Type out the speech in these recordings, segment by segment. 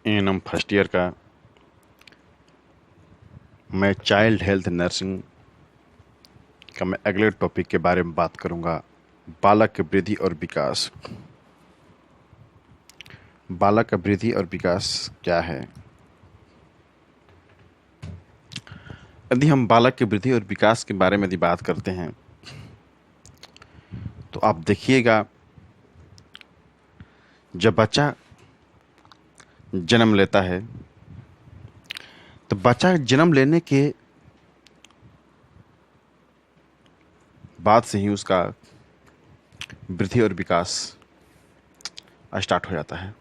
ANM first year का। मैं child health nursing का मैं अगले टॉपिक के बारे में बात करूंगा, बालक की वृद्धि और विकास। बालक का वृद्धि और विकास क्या है? यदि हम बालक की वृद्धि और विकास के बारे में यदि बात करते हैं तो आप देखिएगा, जब बच्चा जन्म लेता है तो बच्चा जन्म लेने के बाद से ही उसका वृद्धि और विकास स्टार्ट हो जाता है।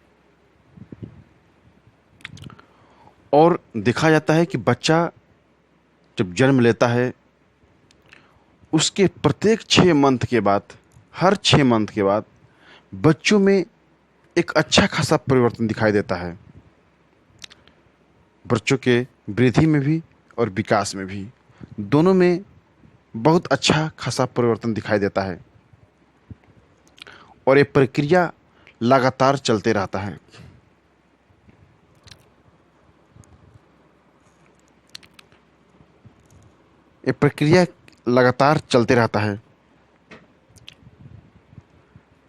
और देखा जाता है कि बच्चा जब जन्म लेता है उसके प्रत्येक 6 मंथ के बाद, हर 6 मंथ के बाद बच्चों में एक अच्छा खासा परिवर्तन दिखाई देता है। बच्चों के वृद्धि में भी और विकास में भी, दोनों में बहुत अच्छा खासा परिवर्तन दिखाई देता है। और ये प्रक्रिया लगातार चलते रहता है। ये प्रक्रिया लगातार चलते रहता है,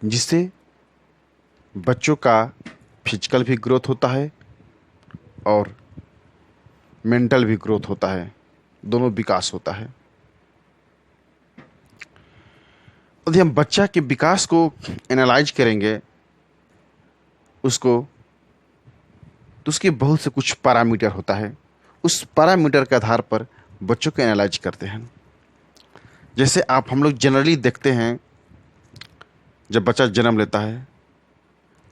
जिससे बच्चों का फिजिकल भी ग्रोथ होता है और मेंटल भी ग्रोथ होता है, दोनों विकास होता है। यदि हम बच्चा के विकास को एनालाइज करेंगे उसको, तो उसके बहुत से कुछ पैरामीटर होता है। उस पैरामीटर के आधार पर बच्चों को एनालाइज करते हैं। जैसे हम लोग जनरली देखते हैं, जब बच्चा जन्म लेता है,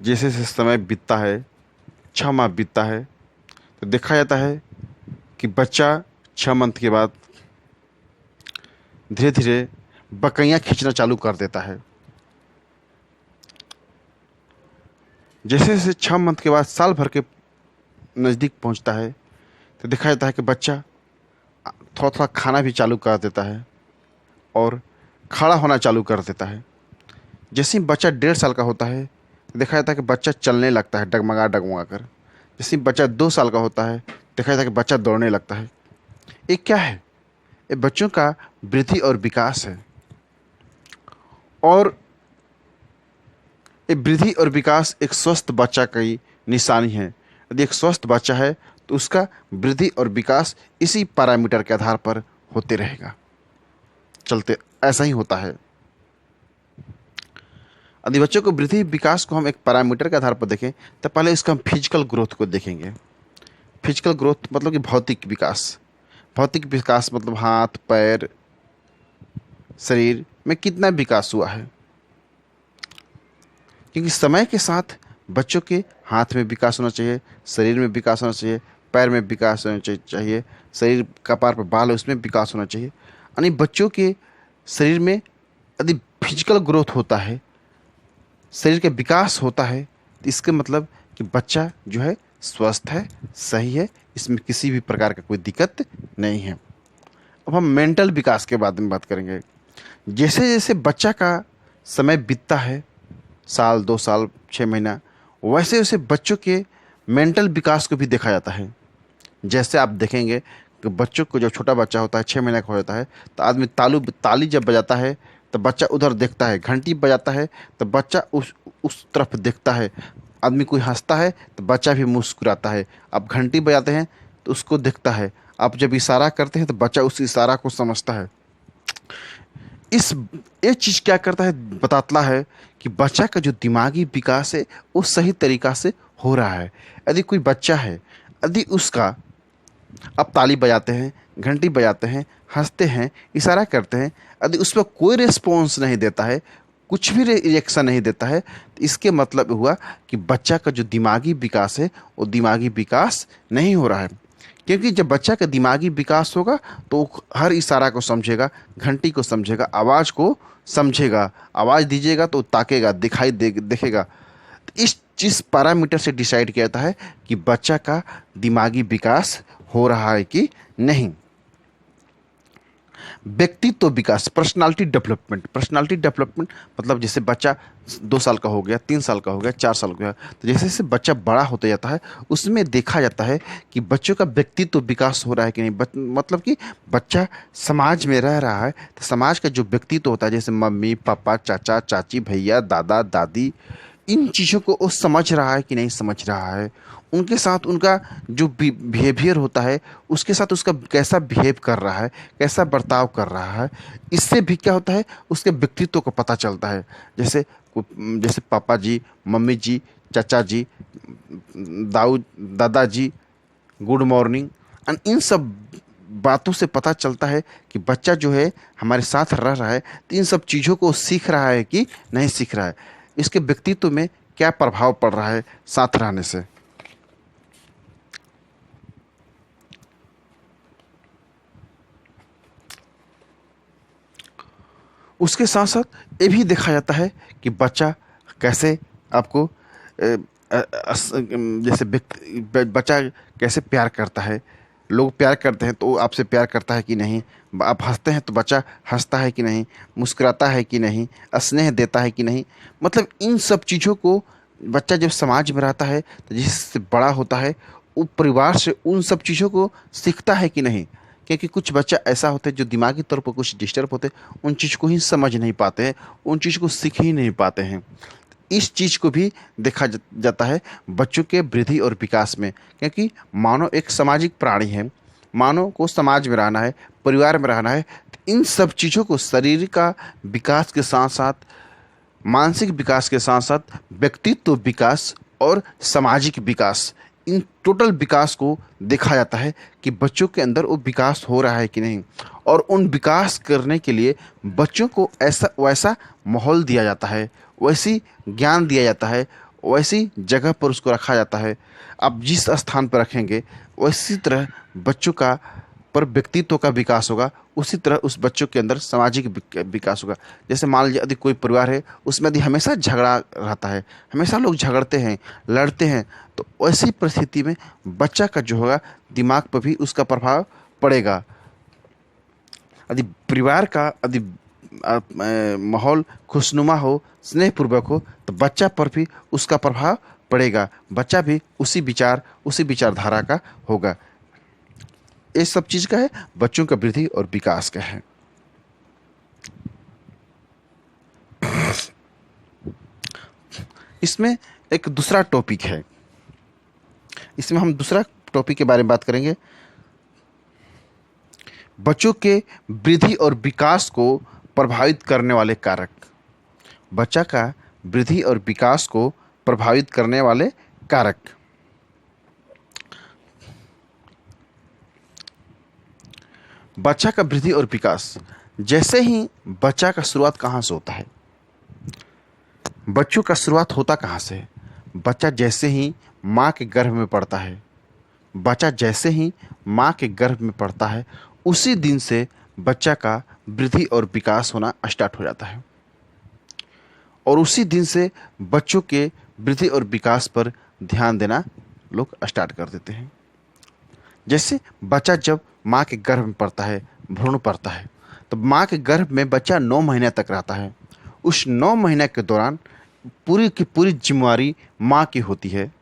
जैसे जैसे समय बीतता है, 6 माह बीतता है, तो देखा जाता है कि बच्चा 6 मंथ के बाद धीरे धीरे बकैयाँ खींचना चालू कर देता है। जैसे जैसे 6 मंथ के बाद साल भर के नज़दीक पहुंचता है, तो देखा जाता है कि बच्चा थोड़ा थोड़ा खाना भी चालू कर देता है और खड़ा होना चालू कर देता है। जैसे ही बच्चा 1.5 साल का होता है, तो देखा जाता है कि बच्चा चलने लगता है डगमगा डगमगा कर। जैसे ही बच्चा 2 साल का होता है, देखा जाता है कि बच्चा दौड़ने लगता है। ये क्या है? ये बच्चों का वृद्धि और विकास है। और ये वृद्धि और विकास एक स्वस्थ बच्चा की निशानी है। यदि एक स्वस्थ बच्चा है तो उसका वृद्धि और विकास इसी पैरामीटर के आधार पर होते रहेगा, चलते ऐसा ही होता है। यदि बच्चों को वृद्धि विकास को हम एक पैरामीटर के आधार पर देखें, तो पहले इसका हम फिजिकल ग्रोथ को देखेंगे। फिजिकल ग्रोथ मतलब कि भौतिक विकास। भौतिक विकास मतलब हाथ पैर शरीर में कितना विकास हुआ है। क्योंकि समय के साथ बच्चों के हाथ में विकास होना चाहिए, शरीर में विकास होना चाहिए, पैर में विकास होना चाहिए, शरीर कपार पर बाल है उसमें विकास होना चाहिए। यानी बच्चों के शरीर में यदि फिजिकल ग्रोथ होता है, शरीर का विकास होता है, तो इसके मतलब कि बच्चा जो है स्वस्थ है, सही है, इसमें किसी भी प्रकार का कोई दिक्कत नहीं है। अब हम मेंटल विकास के बारे में बात करेंगे। जैसे जैसे बच्चा का समय बीतता है, साल 2 साल 6 महीना, वैसे वैसे बच्चों के मेंटल विकास को भी देखा जाता है। जैसे आप देखेंगे कि बच्चों को, जब छोटा बच्चा होता है 6 महीने का हो जाता है, तो आदमी ताली जब बजाता है तो बच्चा उधर देखता है, घंटी बजाता है तो बच्चा उस तरफ देखता है, आदमी कोई हंसता है तो बच्चा भी मुस्कुराता है। आप घंटी बजाते हैं तो उसको देखता है, आप जब इशारा करते हैं तो बच्चा उस इशारा को समझता है। इस ये चीज़ क्या करता है, बताता है कि बच्चा का जो दिमागी विकास है वो सही तरीक़ा से हो रहा है। यदि कोई बच्चा है, यदि उसका आप ताली बजाते हैं, घंटी बजाते हैं, हंसते हैं, इशारा करते हैं, यदि उस पर कोई रिस्पॉन्स नहीं देता है, कुछ भी रिएक्शन नहीं देता है, तो इसके मतलब हुआ कि बच्चा का जो दिमागी विकास है वो दिमागी विकास नहीं हो रहा है। क्योंकि जब बच्चा का दिमागी विकास होगा तो हर इशारा को समझेगा, घंटी को समझेगा, आवाज़ को समझेगा। आवाज़ दीजिएगा तो ताकेगा, देखेगा। तो इस चीज़ पैरामीटर से डिसाइड किया जाता है कि बच्चा का दिमागी विकास हो रहा है कि नहीं। व्यक्तित्व विकास, पर्सनालिटी डेवलपमेंट। पर्सनालिटी डेवलपमेंट मतलब जैसे बच्चा 2 साल का हो गया, 3 साल का हो गया, 4 साल का हो गया, तो जैसे जैसे बच्चा बड़ा होते जाता है उसमें देखा जाता है कि बच्चों का व्यक्तित्व विकास हो रहा है कि नहीं। मतलब कि बच्चा समाज में रह रहा है तो समाज का जो व्यक्तित्व होता है, जैसे मम्मी पापा, चाचा चाची, भैया, दादा दादी, इन चीज़ों को वो समझ रहा है कि नहीं समझ रहा है। उनके साथ उनका जो बिहेवियर होता है, उसके साथ उसका कैसा बिहेव कर रहा है, कैसा बर्ताव कर रहा है, इससे भी क्या होता है, उसके व्यक्तित्व को पता चलता है। जैसे जैसे पापा जी, मम्मी जी, चाचा जी, दाऊ दादाजी, गुड मॉर्निंग, एंड इन सब बातों से पता चलता है कि बच्चा जो है हमारे साथ रह रहा है तो इन सब चीज़ों को सीख रहा है कि नहीं सीख रहा है, इसके व्यक्तित्व में क्या प्रभाव पड़ रहा है साथ रहने से। उसके साथ साथ ये भी देखा जाता है कि बच्चा कैसे आपको जैसे बच्चा कैसे प्यार करता है। लोग प्यार करते हैं तो वो आपसे प्यार करता है कि नहीं, आप हंसते हैं तो बच्चा हंसता है कि नहीं, मुस्कुराता है कि नहीं, स्नेह देता है कि नहीं। मतलब इन सब चीज़ों को बच्चा जब समाज में रहता है तो जिससे बड़ा होता है वो परिवार से उन सब चीज़ों को सीखता है कि नहीं। क्योंकि कुछ बच्चा ऐसा होता है जो दिमागी तौर पर कुछ डिस्टर्ब होते हैं, उन चीज़ को ही समझ नहीं पाते हैं, उन चीज़ को सीख ही नहीं पाते हैं। इस चीज़ को भी देखा जाता है बच्चों के वृद्धि और विकास में। क्योंकि मानव एक सामाजिक प्राणी है, मानव को समाज में रहना है, परिवार में रहना है, तो इन सब चीज़ों को शरीर का विकास के साथ साथ, मानसिक विकास के साथ साथ व्यक्तित्व विकास और सामाजिक विकास, इन टोटल विकास को देखा जाता है कि बच्चों के अंदर वो विकास हो रहा है कि नहीं। और उन विकास करने के लिए बच्चों को ऐसा वैसा माहौल दिया जाता है, वैसी ज्ञान दिया जाता है, वैसी जगह पर उसको रखा जाता है। आप जिस स्थान पर रखेंगे वैसी तरह बच्चों का पर व्यक्तित्व का विकास होगा, उसी तरह उस बच्चों के अंदर सामाजिक विकास होगा। जैसे मान लीजिए यदि कोई परिवार है उसमें यदि हमेशा झगड़ा रहता है, हमेशा लोग झगड़ते हैं, लड़ते हैं, तो ऐसी परिस्थिति में बच्चा का जो होगा दिमाग पर भी उसका प्रभाव पड़ेगा। यदि परिवार का यदि माहौल खुशनुमा हो, स्नेहपूर्वक हो, तो बच्चा पर भी उसका प्रभाव पड़ेगा, बच्चा भी उसी विचार उसी विचारधारा का होगा। ये सब चीज़ का है, बच्चों का वृद्धि और विकास का है। इसमें एक दूसरा टॉपिक है, इसमें हम दूसरा टॉपिक के बारे में बात करेंगे, बच्चों के वृद्धि और विकास को प्रभावित करने वाले कारक। बच्चा का वृद्धि और विकास को प्रभावित करने वाले कारक। बच्चा का वृद्धि और विकास, जैसे ही बच्चा का शुरुआत कहाँ से होता है, बच्चों का शुरुआत होता कहाँ से है? बच्चा जैसे ही माँ के गर्भ में पड़ता है, बच्चा जैसे ही माँ के गर्भ में पड़ता है उसी दिन से बच्चा का वृद्धि और विकास होना स्टार्ट हो जाता है। और उसी दिन से बच्चों के वृद्धि और विकास पर ध्यान देना लोग स्टार्ट कर देते हैं। जैसे बच्चा जब माँ के गर्भ में पड़ता है, भ्रूण पड़ता है, तो माँ के गर्भ में बच्चा 9 महीने तक रहता है। उस 9 महीने के दौरान पूरी की पूरी जिम्मेवारी माँ की होती है,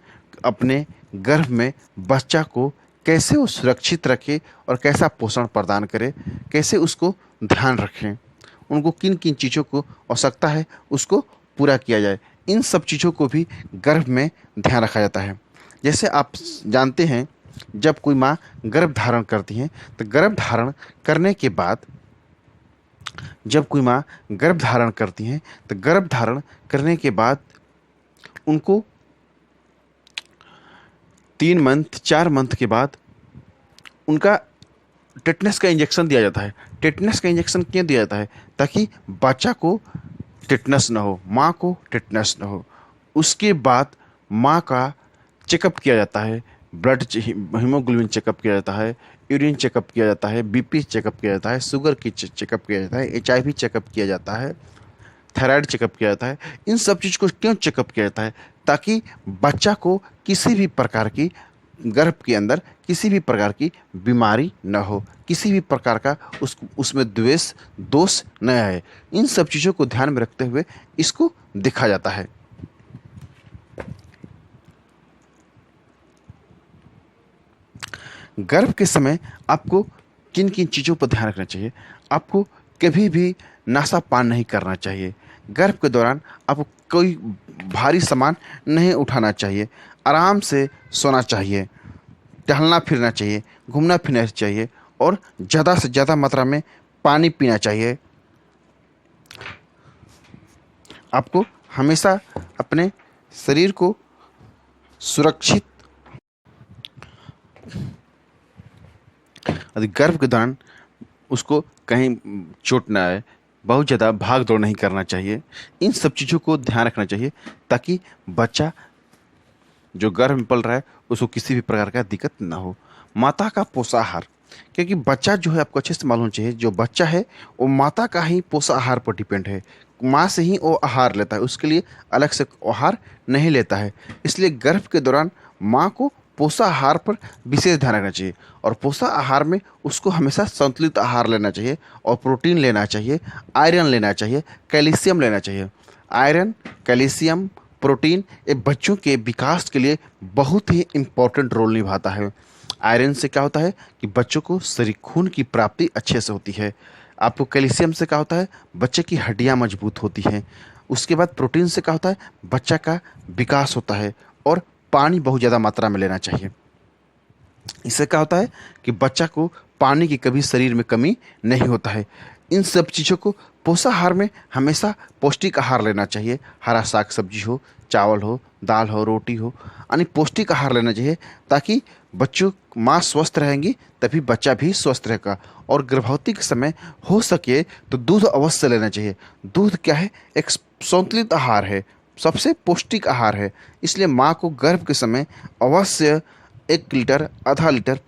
अपने गर्भ में बच्चा को कैसे वो सुरक्षित रखे और कैसा पोषण प्रदान करे, कैसे उसको ध्यान रखें, उनको किन किन चीज़ों को आवश्यकता है उसको पूरा किया जाए, इन सब चीज़ों को भी गर्भ में ध्यान रखा जाता है। जैसे आप जानते हैं जब कोई माँ गर्भ धारण करती है तो गर्भ धारण करने के बाद, जब कोई माँ गर्भ धारण करती हैं तो गर्भ धारण करने के बाद उनको 3 मंथ 4 मंथ के बाद उनका टेटनस का इंजेक्शन दिया जाता है। टेटनस का इंजेक्शन क्यों दिया जाता है? ताकि बच्चा को टेटनस ना हो, माँ को टेटनस ना हो। उसके बाद माँ का चेकअप किया जाता है, ब्लड हीमोग्लोबिन चेकअप किया जाता है, यूरिन चेकअप किया जाता है, बीपी चेकअप किया जाता है, शुगर की चेकअप किया जाता है, HIV चेकअप किया जाता है, थायराइड चेकअप किया जाता है। इन सब चीज़ को क्यों चेकअप किया जाता है? ताकि बच्चा को किसी भी प्रकार की गर्भ के अंदर किसी भी प्रकार की बीमारी न हो, किसी भी प्रकार का उसमें द्वेष दोष न आए। इन सब चीज़ों को ध्यान में रखते हुए इसको देखा जाता है। गर्भ के समय आपको किन किन चीज़ों पर ध्यान रखना चाहिए? आपको कभी भी नशा पान नहीं करना चाहिए। गर्भ के दौरान आपको कोई भारी सामान नहीं उठाना चाहिए। आराम से सोना चाहिए, टहलना फिरना चाहिए, घूमना फिरना चाहिए और ज़्यादा से ज़्यादा मात्रा में पानी पीना चाहिए। आपको हमेशा अपने शरीर को सुरक्षित, यदि गर्भ के दौरान उसको कहीं चोट ना आए, बहुत ज़्यादा भाग दौड़ नहीं करना चाहिए। इन सब चीज़ों को ध्यान रखना चाहिए ताकि बच्चा जो गर्भ में पल रहा है उसको किसी भी प्रकार का दिक्कत ना हो। माता का पोषाहार, क्योंकि बच्चा जो है आपको अच्छे से मालूम चाहिए, जो बच्चा है वो माता का ही पोषाहार पर डिपेंड है। माँ से ही वो आहार लेता है, उसके लिए अलग से आहार नहीं लेता है। इसलिए गर्भ के दौरान माँ को पोषाहार पर विशेष ध्यान रखना चाहिए और पोषाहार में उसको हमेशा संतुलित आहार लेना चाहिए और प्रोटीन लेना चाहिए, आयरन लेना चाहिए, कैल्शियम लेना चाहिए। आयरन, कैल्शियम, प्रोटीन ये बच्चों के विकास के लिए बहुत ही इम्पोर्टेंट रोल निभाता है। आयरन से क्या होता है कि बच्चों को शरीर खून की प्राप्ति अच्छे से होती है। आपको कैल्शियम से क्या होता है, बच्चे की हड्डियां मजबूत होती हैं। उसके बाद प्रोटीन से क्या होता है, बच्चा का विकास होता है। और पानी बहुत ज़्यादा मात्रा में लेना चाहिए। इससे क्या होता है कि बच्चा को पानी की कभी शरीर में कमी नहीं होता है। इन सब चीज़ों को पोषाहार में हमेशा पौष्टिक आहार लेना चाहिए। हरा साग सब्जी हो, चावल हो, दाल हो, रोटी हो, यानी पौष्टिक आहार लेना चाहिए ताकि बच्चों माँ स्वस्थ रहेंगी तभी बच्चा भी स्वस्थ रहेगा। और गर्भवती के समय हो सके तो दूध अवश्य लेना चाहिए। दूध क्या है, एक संतुलित आहार है, सबसे पौष्टिक आहार है। इसलिए माँ को गर्भ के समय अवश्य 1 लीटर, आधा लीटर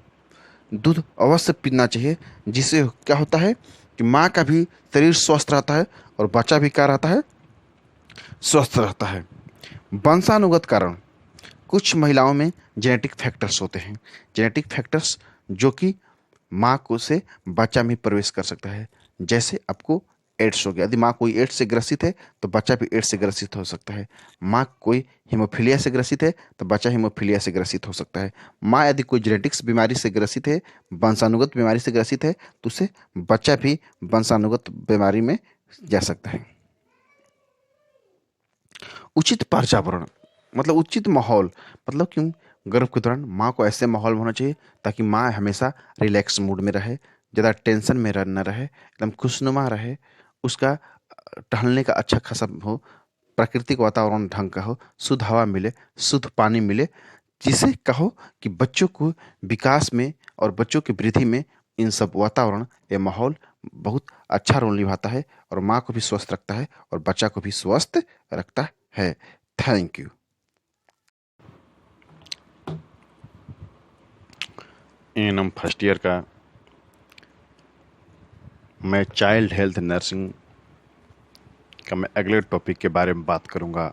दूध अवश्य पीना चाहिए। जिससे क्या होता है कि माँ का भी शरीर स्वस्थ रहता है और बच्चा भी क्या रहता है, स्वस्थ रहता है। वंशानुगत कारण, कुछ महिलाओं में जेनेटिक फैक्टर्स होते हैं। जेनेटिक फैक्टर्स जो कि माँ को से बच्चा में प्रवेश कर सकता है। जैसे आपको एड्स हो गया, यदि माँ कोई एड्स से ग्रसित है तो बच्चा भी एड्स से ग्रसित हो सकता है। माँ कोई हीमोफीलिया से ग्रसित है तो बच्चा हीमोफीलिया से ग्रसित हो सकता है। माँ यदि कोई जेनेटिक्स बीमारी से ग्रसित है, वंशानुगत बीमारी से ग्रसित है, तो उसे बच्चा भी वंशानुगत बीमारी में जा सकता है। उचित पर्यावरण मतलब उचित माहौल, मतलब क्यों, गर्भ के दौरान माँ को ऐसे माहौल में होना चाहिए ताकि माँ हमेशा रिलैक्स मूड में रहे, ज़्यादा टेंशन में न रहे, एकदम खुशनुमा रहे। उसका टहलने का अच्छा खासा हो, प्राकृतिक वातावरण ढंग का हो, शुद्ध हवा मिले, शुद्ध पानी मिले, जिसे कहो कि बच्चों को विकास में और बच्चों की वृद्धि में इन सब वातावरण ये माहौल बहुत अच्छा रोल निभाता है और माँ को भी स्वस्थ रखता है और बच्चा को भी स्वस्थ रखता है। Thank you. ANM first year का मैं चाइल्ड हेल्थ नर्सिंग का मैं अगले टॉपिक के बारे में बात करूंगा।